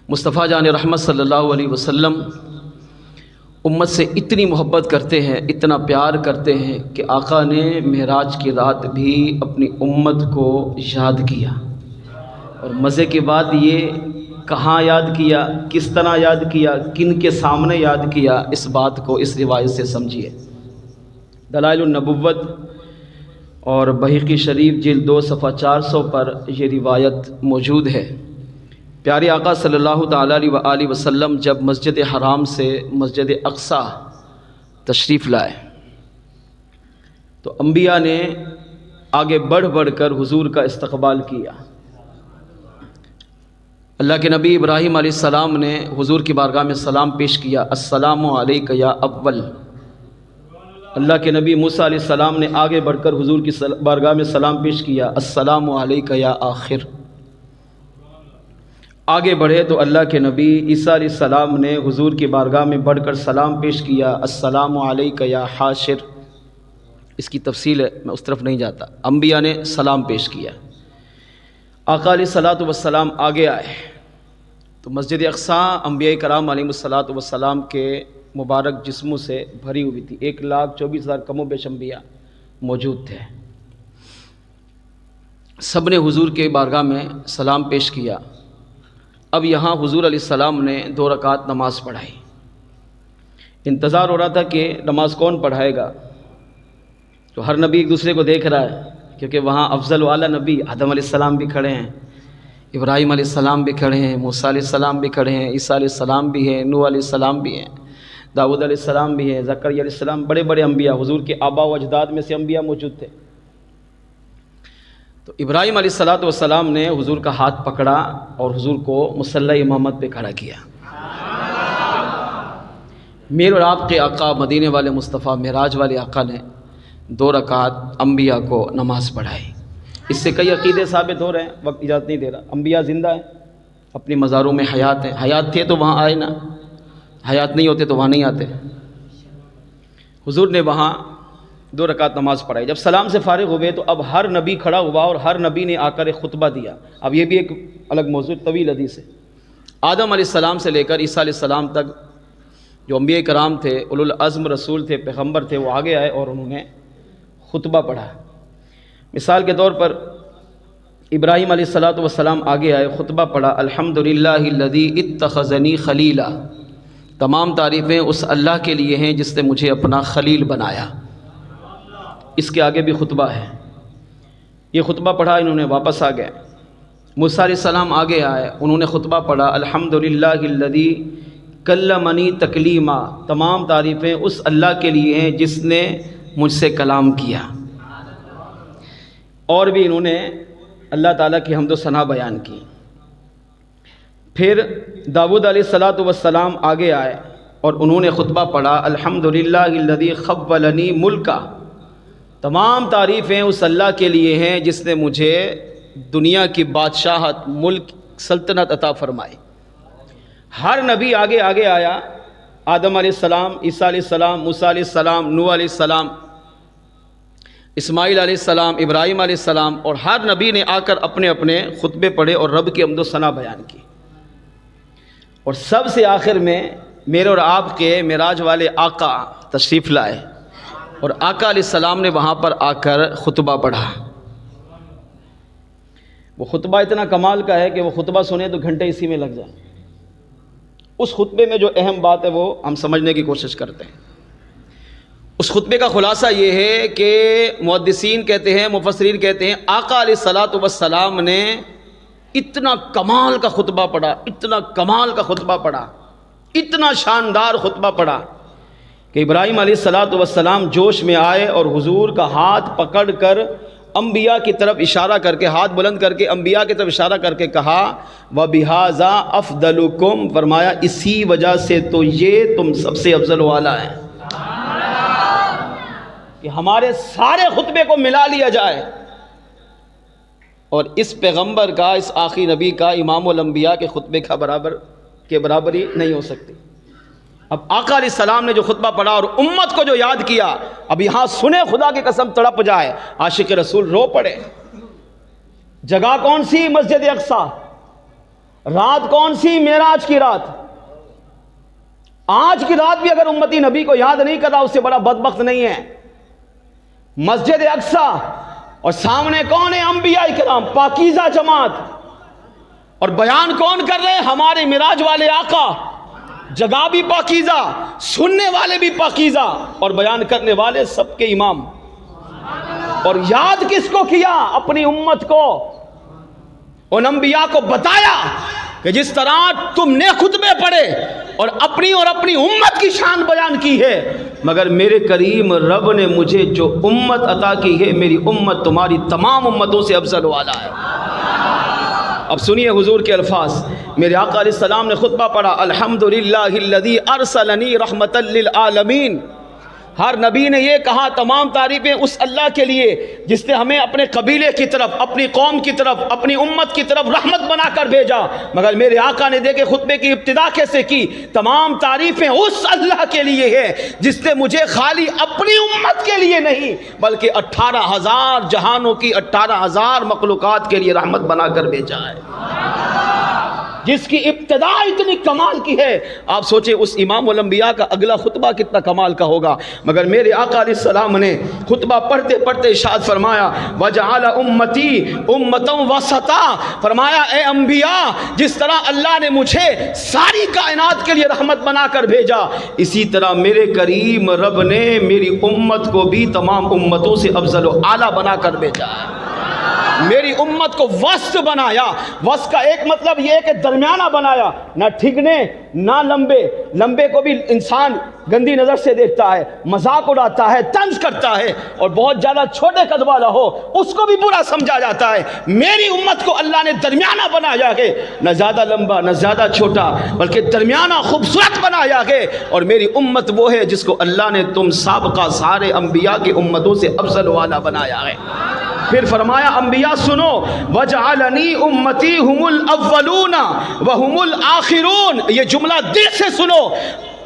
مصطفیٰ جان رحمت صلی اللہ علیہ وسلم امت سے اتنی محبت کرتے ہیں، اتنا پیار کرتے ہیں کہ آقا نے معراج کی رات بھی اپنی امت کو یاد کیا۔ اور مزے کی بات یہ، کہاں یاد کیا، کس طرح یاد کیا، کن کے سامنے یاد کیا، اس بات کو اس روایت سے سمجھیے۔ دلائل النبوت اور بحیقی شریف جلد 2 صفحہ 400 پر یہ روایت موجود ہے۔ پیارے آقا صلی اللہ تعالیٰ علیہ وآلہ وسلم جب مسجد حرام سے مسجد اقصی تشریف لائے تو انبیاء نے آگے بڑھ بڑھ کر حضور کا استقبال کیا۔ اللہ کے نبی ابراہیم علیہ السلام نے حضور کی بارگاہ میں سلام پیش کیا، السلام علیک یا اول۔ اللہ کے نبی موسیٰ علیہ السلام نے آگے بڑھ کر حضور کی بارگاہ میں سلام پیش کیا، السلام علیک یا آخر۔ آگے بڑھے تو اللہ کے نبی عیسیٰ علیہ السلام نے حضور کی بارگاہ میں بڑھ کر سلام پیش کیا، السلام علیک یا حاشر۔ اس کی تفصیل ہے، میں اس طرف نہیں جاتا۔ انبیاء نے سلام پیش کیا۔ آقا علیہ الصلوۃ والسلام آگے آئے تو مسجد اقصی انبیاء کرام علیہ الصلوۃ والسلام کے مبارک جسموں سے بھری ہوئی تھی۔ 1,24,000 کم و بیش انبیاء موجود تھے۔ سب نے حضور کے بارگاہ میں سلام پیش کیا۔ اب یہاں حضور علیہ السلام نے 2 رکعت نماز پڑھائی۔ انتظار ہو رہا تھا کہ نماز کون پڑھائے گا، تو ہر نبی ایک دوسرے کو دیکھ رہا ہے، کیونکہ وہاں افضل والا نبی آدم علیہ السلام بھی کھڑے ہیں، ابراہیم علیہ السلام بھی کھڑے ہیں، موسیٰ علیہ السلام بھی کھڑے ہیں، عیسیٰ علیہ السلام بھی ہیں، نوح علیہ السلام بھی ہیں، داؤد علیہ السلام بھی ہیں، زکریا علیہ السلام، بڑے بڑے انبیاء، حضور کے آباء و اجداد میں سے انبیاء موجود تھے۔ تو ابراہیم علیہ السلام نے حضور کا ہاتھ پکڑا اور حضور کو مصلی امامت پہ کھڑا کیا۔ میرے اور آپ کے آقا مدینے والے مصطفیٰ معراج والے آقا نے 2 رکعت انبیاء کو نماز پڑھائی۔ اس سے کئی عقیدے ثابت ہو رہے ہیں، وقت اجازت نہیں دے رہا۔ انبیاء زندہ ہیں، اپنی مزاروں میں حیات ہیں، حیات تھے تو وہاں آئے نا، حیات نہیں ہوتے تو وہاں نہیں آتے۔ حضور نے وہاں 2 رکعت نماز پڑھائی۔ جب سلام سے فارغ ہوئے تو اب ہر نبی کھڑا ہوا اور ہر نبی نے آ کر ایک خطبہ دیا۔ اب یہ بھی ایک الگ موضوع، طویل حدیث ہے۔ آدم علیہ السلام سے لے کر عیسیٰ علیہ السلام تک جو انبیاء کرام تھے، اولو العزم رسول تھے، پیغمبر تھے، وہ آگے آئے اور انہوں نے خطبہ پڑھا۔ مثال کے طور پر ابراہیم علیہ السلام آگے آئے، خطبہ پڑھا، الحمدللہ الذی اتخذنی خلیلا۔ تمام تعریفیں اس اللہ کے لیے ہیں جس نے مجھے اپنا خلیل بنایا۔ اس کے آگے بھی خطبہ ہے۔ یہ خطبہ پڑھا، انہوں نے واپس آ گئے۔ موسیٰ علیہ السلام آگے آئے، انہوں نے خطبہ پڑھا، الحمدللہ الذی کلمنی تکلیما۔ تمام تعریفیں اس اللہ کے لیے ہیں جس نے مجھ سے کلام کیا۔ اور بھی انہوں نے اللہ تعالیٰ کی حمد و ثنا بیان کی۔ پھر داؤد علیہ السلام آگے آئے اور انہوں نے خطبہ پڑھا، الحمدللہ الذی خولنی ملکا۔ تمام تعریفیں اس اللہ کے لیے ہیں جس نے مجھے دنیا کی بادشاہت، ملک، سلطنت عطا فرمائی۔ ہر نبی آگے آیا، آدم علیہ السلام، عیسیٰ علیہ السلام، موسیٰ علیہ السلام، نوح علیہ السلام، اسماعیل علیہ السلام، ابراہیم علیہ السلام، اور ہر نبی نے آ کر اپنے اپنے خطبے پڑھے اور رب کی حمد و ثنا بیان کی۔ اور سب سے آخر میں میرے اور آپ کے معراج والے آقا تشریف لائے اور آقا علیہ السلام نے وہاں پر آ کر خطبہ پڑھا۔ وہ خطبہ اتنا کمال کا ہے کہ وہ خطبہ سنیں تو گھنٹے اسی میں لگ جائیں۔ اس خطبے میں جو اہم بات ہے وہ ہم سمجھنے کی کوشش کرتے ہیں۔ اس خطبے کا خلاصہ یہ ہے کہ محدثین کہتے ہیں، مفسرین کہتے ہیں، آقا علیہ السلام نے اتنا کمال کا خطبہ پڑھا، اتنا کمال کا خطبہ پڑھا، اتنا شاندار خطبہ پڑھا کہ ابراہیم علیہ السلام جوش میں آئے اور حضور کا ہاتھ پکڑ کر انبیاء کی طرف اشارہ کر کے، ہاتھ بلند کر کے انبیاء کی طرف اشارہ کر کے کہا، وَبِهَذَا أَفْضَلُكُمْ، فرمایا اسی وجہ سے تو یہ تم سب سے افضل والا ہے، کہ ہمارے سارے خطبے کو ملا لیا جائے اور اس پیغمبر کا، اس آخری نبی کا، امام الانبیاء کے خطبے کا برابری نہیں ہو سکتی۔ اب آقا علیہ السلام نے جو خطبہ پڑھا اور امت کو جو یاد کیا، اب یہاں سنے، خدا کی قسم تڑپ جائے، عاشق رسول رو پڑے۔ جگہ کون سی؟ مسجد اقصی۔ رات کون سی؟ معراج کی رات۔ آج کی رات بھی اگر امتی نبی کو یاد نہیں کر رہا اس سے بڑا بدبخت نہیں ہے۔ مسجد اقصی اور سامنے کون ہے؟ انبیاء کرام، پاکیزہ جماعت، اور بیان کون کر رہے ہیں؟ ہمارے معراج والے آقا۔ جگہ بھی پاکیزہ، سننے والے بھی پاکیزہ، اور بیان کرنے والے سب کے امام۔ اور یاد کس کو کیا؟ اپنی امت کو۔ ان انبیاء کو بتایا کہ جس طرح تم نے خطبے پڑھے اور اپنی امت کی شان بیان کی ہے، مگر میرے کریم رب نے مجھے جو امت عطا کی ہے، میری امت تمہاری تمام امتوں سے افضل والا ہے۔ اب سنیے حضور کے الفاظ۔ میرے آقا علیہ السلام نے خطبہ پڑھا، الحمدللہ الذی ارسلنی رحمتا للعالمین۔ ہر نبی نے یہ کہا تمام تعریفیں اس اللہ کے لیے جس نے ہمیں اپنے قبیلے کی طرف، اپنی قوم کی طرف، اپنی امت کی طرف رحمت بنا کر بھیجا۔ مگر میرے آقا نے دیکھے خطبے کی ابتدا کیسے کی، تمام تعریفیں اس اللہ کے لیے ہے جس نے مجھے خالی اپنی امت کے لیے نہیں بلکہ 18,000 جہانوں کی 18,000 مخلوقات کے لیے رحمت بنا کر بھیجا ہے، جس کی ابتدا اتنی کمال کی ہے۔ آپ سوچیں اس امام الانبیاء کا اگلا خطبہ کتنا کمال کا ہوگا۔ مگر میرے آقا علیہ السلام نے خطبہ پڑھتے پڑھتے ارشاد فرمایا، وَجَعَلَ أُمَّتِي أُمَّةً وَسَطًا، فرمایا اے انبیاء، جس طرح اللہ نے مجھے ساری کائنات کے لیے رحمت بنا کر بھیجا، اسی طرح میرے کریم رب نے میری امت کو بھی تمام امتوں سے افضل و اعلیٰ بنا کر بھیجا ہے۔ میری امت کو وسط بنایا۔ وسط کا ایک مطلب یہ ہے کہ درمیانہ بنایا، نہ ٹھگنے نہ لمبے۔ لمبے کو بھی انسان گندی نظر سے دیکھتا ہے، مذاق اڑاتا ہے، طنز کرتا ہے، اور بہت زیادہ چھوٹے قد والا ہو اس کو بھی برا سمجھا جاتا ہے۔ میری امت کو اللہ نے درمیانہ بنایا ہے، نہ زیادہ لمبا نہ زیادہ چھوٹا بلکہ درمیانہ خوبصورت بنایا ہے۔ اور میری امت وہ ہے جس کو اللہ نے تم سابقہ سارے انبیاء کی امتوں سے افضل والا بنایا ہے۔ پھر فرمایا انبیاء سنو، وَجْعَلَنِي أُمَّتِي هُمُ الْأَوَّلُونَ وَهُمُ الْآخِرُونَ، یہ جملہ دل سے سنو۔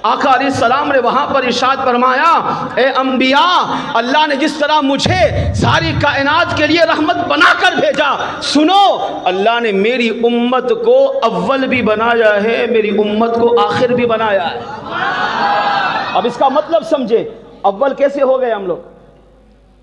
آقا علیہ السلام نے وہاں پر ارشاد فرمایا، اے انبیاء، اللہ نے جس طرح مجھے ساری کائنات کے لیے رحمت بنا کر بھیجا، سنو اللہ نے میری امت کو اول بھی بنایا ہے، میری امت کو آخر بھی بنایا ہے۔ اب اس کا مطلب سمجھے، اول کیسے ہو گئے ہم لوگ؟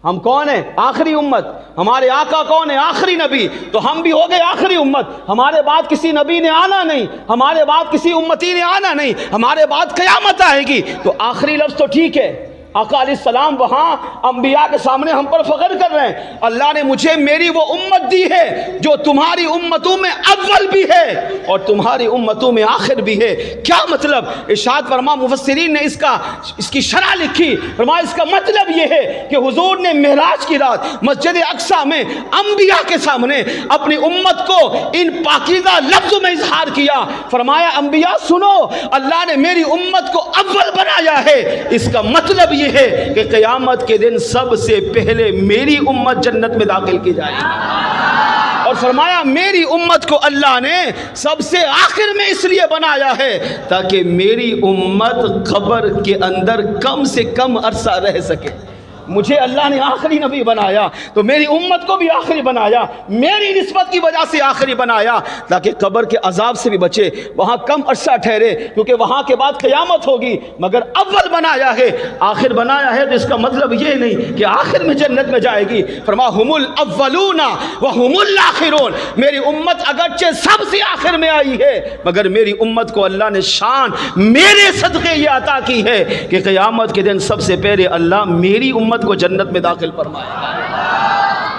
ہم کون ہیں؟ آخری امت۔ ہمارے آقا کون ہیں؟ آخری نبی۔ تو ہم بھی ہو گئے آخری امت۔ ہمارے بعد کسی نبی نے آنا نہیں، ہمارے بعد کسی امتی نے آنا نہیں، ہمارے بعد قیامت آئے گی۔ تو آخری لفظ تو ٹھیک ہے، آقا علیہ السلام وہاں انبیاء کے سامنے ہم پر فخر کر رہے ہیں، اللہ نے مجھے میری وہ امت دی ہے جو تمہاری امتوں میں اول بھی ہے اور تمہاری امتوں میں آخر بھی ہے۔ کیا مطلب؟ ارشاد فرما، مفسرین نے اس کی شرح لکھی، فرمایا اس کا مطلب یہ ہے کہ حضور نے معراج کی رات مسجد اقصی میں انبیاء کے سامنے اپنی امت کو ان پاکیزہ لفظوں میں اظہار کیا۔ فرمایا انبیاء سنو، اللہ نے میری امت کو اول بنایا ہے، اس کا مطلب یہ ہے کہ قیامت کے دن سب سے پہلے میری امت جنت میں داخل کی جائے گی۔ اور فرمایا میری امت کو اللہ نے سب سے آخر میں اس لیے بنایا ہے تاکہ میری امت قبر کے اندر کم سے کم عرصہ رہ سکے۔ مجھے اللہ نے آخری نبی بنایا تو میری امت کو بھی آخری بنایا، میری نسبت کی وجہ سے آخری بنایا تاکہ قبر کے عذاب سے بھی بچے، وہاں کم عرصہ ٹھہرے کیونکہ وہاں کے بعد قیامت ہوگی۔ مگر اول بنایا ہے، آخر بنایا ہے، تو اس کا مطلب یہ نہیں کہ آخر میں جنت میں جائے گی۔ فرمایا ہم الاولون وہم الاخرون، میری امت اگرچہ سب سے آخر میں آئی ہے مگر میری امت کو اللہ نے شان میرے صدقے یہ عطا کی ہے کہ قیامت کے دن سب سے پہلے اللہ میری امت کو جنت میں داخل فرمائے گا۔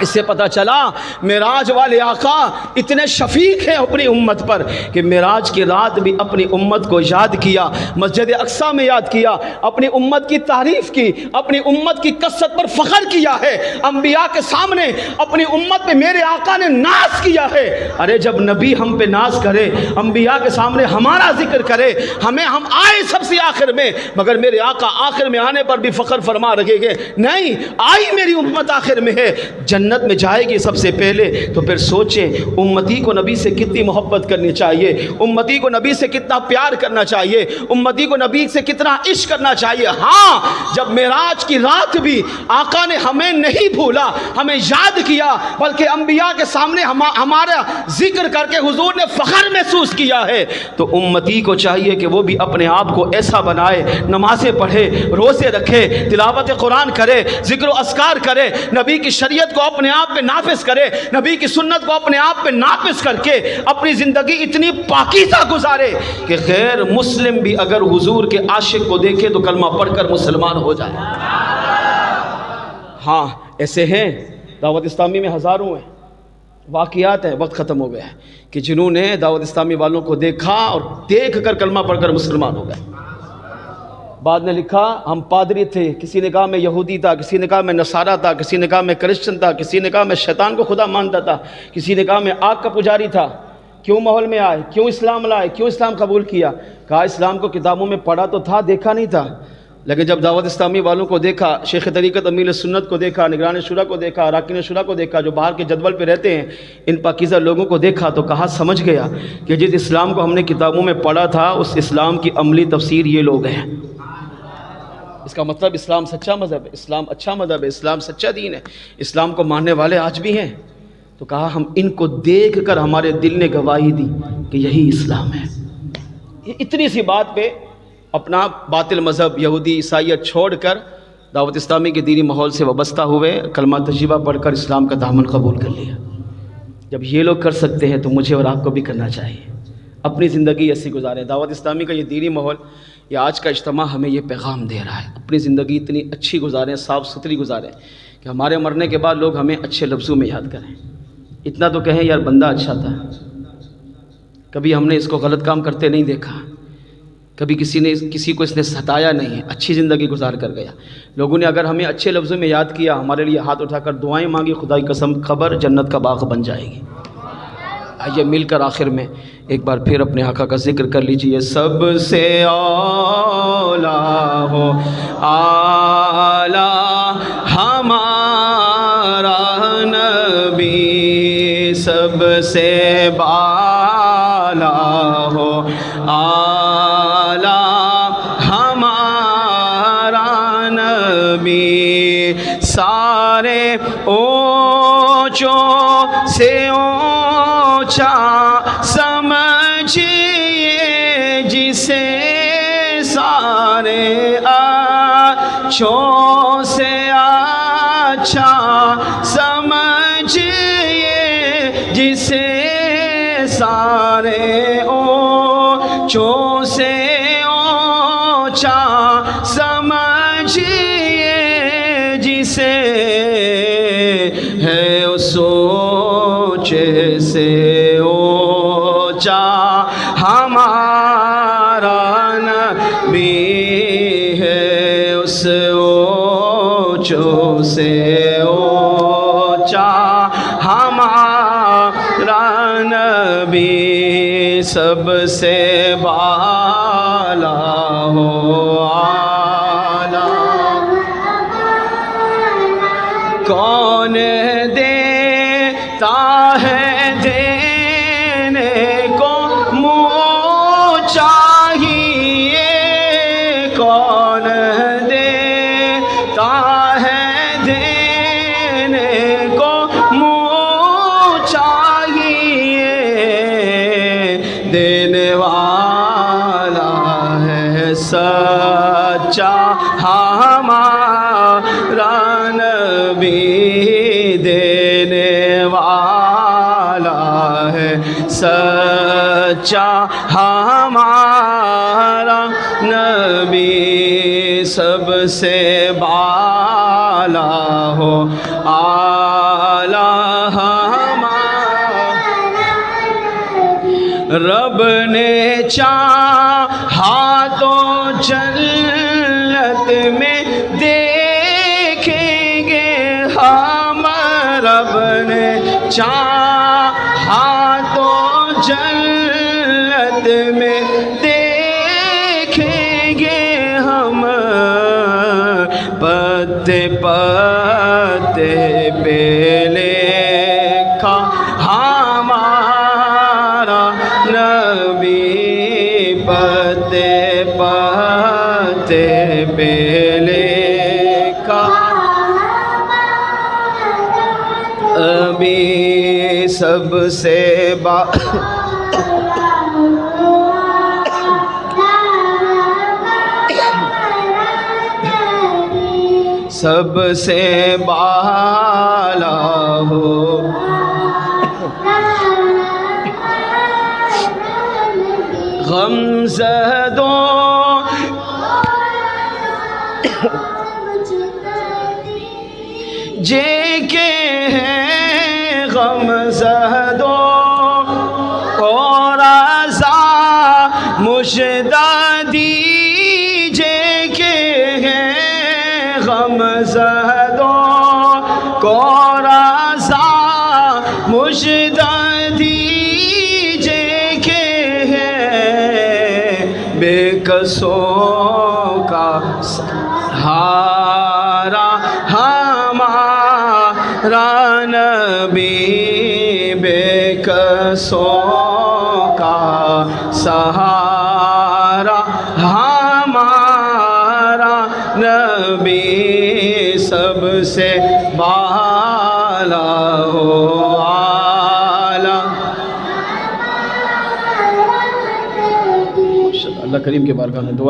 اس سے پتہ چلا معراج والے آقا اتنے شفیق ہیں اپنی امت پر کہ معراج کی رات بھی اپنی امت کو یاد کیا، مسجد اقصی میں یاد کیا، اپنی امت کی تعریف کی، اپنی امت کی کثرت پر فخر کیا ہے، انبیاء کے سامنے اپنی امت پہ میرے آقا نے ناز کیا ہے۔ ارے جب نبی ہم پہ ناز کرے، انبیاء کے سامنے ہمارا ذکر کرے، ہم آئے سب سے آخر میں، مگر میرے آقا آخر میں آنے پر بھی فخر فرما رکھے گے نہیں، آئی میری امت آخر میں ہے، جنت جنت میں جائے گی سب سے پہلے، تو پھر سوچیں امتی کو نبی سے کتنی محبت کرنی چاہیے، امتی کو نبی سے کتنا پیار کرنا چاہیے، امتی کو نبی سے کتنا عشق کرنا چاہیے۔ ہاں، جب معراج کی رات بھی آقا نے ہمیں نہیں بھولا، ہمیں یاد کیا، بلکہ انبیاء کے سامنے ہمارا ذکر کر کے حضور نے فخر محسوس کیا ہے، تو امتی کو چاہیے کہ وہ بھی اپنے آپ کو ایسا بنائے، نمازیں پڑھے، روزے رکھے، تلاوت قرآن کرے، ذکر و اذکار کرے، نبی کی شریعت کو اپنے آپ پہ نافذ کرے، نبی کی سنت کو اپنے آپ پہ نافذ کر کے اپنی زندگی اتنی پاکیزہ گزارے کہ غیر مسلم بھی اگر حضور کے عاشق کو دیکھے تو کلمہ پڑھ کر مسلمان ہو جائے۔ ہاں ایسے ہیں، دعوت اسلامی میں ہزاروں ہیں، واقعات ہیں، وقت ختم ہو گیا ہے، کہ جنہوں نے دعوت اسلامی والوں کو دیکھا اور دیکھ کر کلمہ پڑھ کر مسلمان ہو گئے۔ بعد نے لکھا ہم پادری تھے، کسی نے کہا میں یہودی تھا، کسی نے کہا میں نصارہ تھا، کسی نے کہا میں کرسچن تھا، کسی نے کہا میں شیطان کو خدا مانتا تھا، کسی نے کہا میں آگ کا پجاری تھا۔ کیوں ماحول میں آئے، کیوں اسلام لائے، کیوں اسلام قبول کیا؟ کہا اسلام کو کتابوں میں پڑھا تو تھا، دیکھا نہیں تھا، لیکن جب دعوت اسلامی والوں کو دیکھا، شیخ طریقت امیر سنت کو دیکھا، نگران شورا کو دیکھا، اراکین شورا کو دیکھا، جو باہر کے جدول پہ رہتے ہیں، ان پاکیزہ لوگوں کو دیکھا تو کہا سمجھ گیا کہ جس اسلام کو ہم نے کتابوں میں پڑھا تھا اس اسلام کی عملی تفسیر یہ لوگ ہیں۔ اس کا مطلب اسلام سچا مذہب ہے، اسلام اچھا مذہب ہے، اسلام سچا دین ہے، اسلام کو ماننے والے آج بھی ہیں۔ تو کہا ہم ان کو دیکھ کر ہمارے دل نے گواہی دی کہ یہی اسلام ہے۔ یہ اتنی سی بات پہ اپنا باطل مذہب یہودی عیسائیت چھوڑ کر دعوت اسلامی کے دینی ماحول سے وابستہ ہوئے، کلمہ تجربہ پڑھ کر اسلام کا دامن قبول کر لیا۔ جب یہ لوگ کر سکتے ہیں تو مجھے اور آپ کو بھی کرنا چاہیے، اپنی زندگی ایسی گزاریں۔ دعوت اسلامی کا یہ دینی ماحول، یہ آج کا اجتماع ہمیں یہ پیغام دے رہا ہے، اپنی زندگی اتنی اچھی گزاریں، صاف ستھری گزاریں کہ ہمارے مرنے کے بعد لوگ ہمیں اچھے لفظوں میں یاد کریں۔ اتنا تو کہیں یار بندہ اچھا تھا، کبھی ہم نے اس کو غلط کام کرتے نہیں دیکھا، کبھی کسی کو اس نے ستایا نہیں ہے، اچھی زندگی گزار کر گیا۔ لوگوں نے اگر ہمیں اچھے لفظوں میں یاد کیا، ہمارے لیے ہاتھ اٹھا کر دعائیں مانگی، خدا کی قسم قبر جنت کا باغ بن جائے گی۔ آئیے مل کر آخر میں ایک بار پھر اپنے آقا کا ذکر کر لیجئے۔ سب سے اولا ہو اعلیٰ ہمارا نبی، سب سے بالا ہو اعلیٰ ہمارا نبی، سارے اونچوں سے اونچا سمجھیے جسے، سارے اچھوں سے اچھا سمجھیے جسے، سارے اونچوں سے اونچا سمجھیے جسے، ہے اس اونچے سے اونچا ہمارا نبی، ہے اس اونچوں سے اونچا ہمارا نبی، سب سے بالا ہو اعلیٰ۔ کون دیتا ہے دینے کو منہ چاہیے، کون دیتا ہے دینے کو منہ چاہیے، دینے والا ہے سچا ہمارا نبی، دینے والا ہے سچا ہمارا نبی، سب سے بالا ہو اعلیٰ ہمارا، رب نے چاہا تو جنت میں دیکھیں گے ہم، رب نے چاہا تو جنت میں دیکھیں گے ہم، پتے پتے پہ سب سے سب سے بالا ہو غم زدوں جے کے ہیں غم زدوں اور آزا مشددی جے کے ہیں غم زدوں اور آزا مشددی جے کے ہیں بے کسوں کا سہارا ہمارا نبی بے کسوں کا سہارا ہمارا نبی سب سے بالا ہو اعلیٰ اللہ کریم کے بارگاہ میں دعا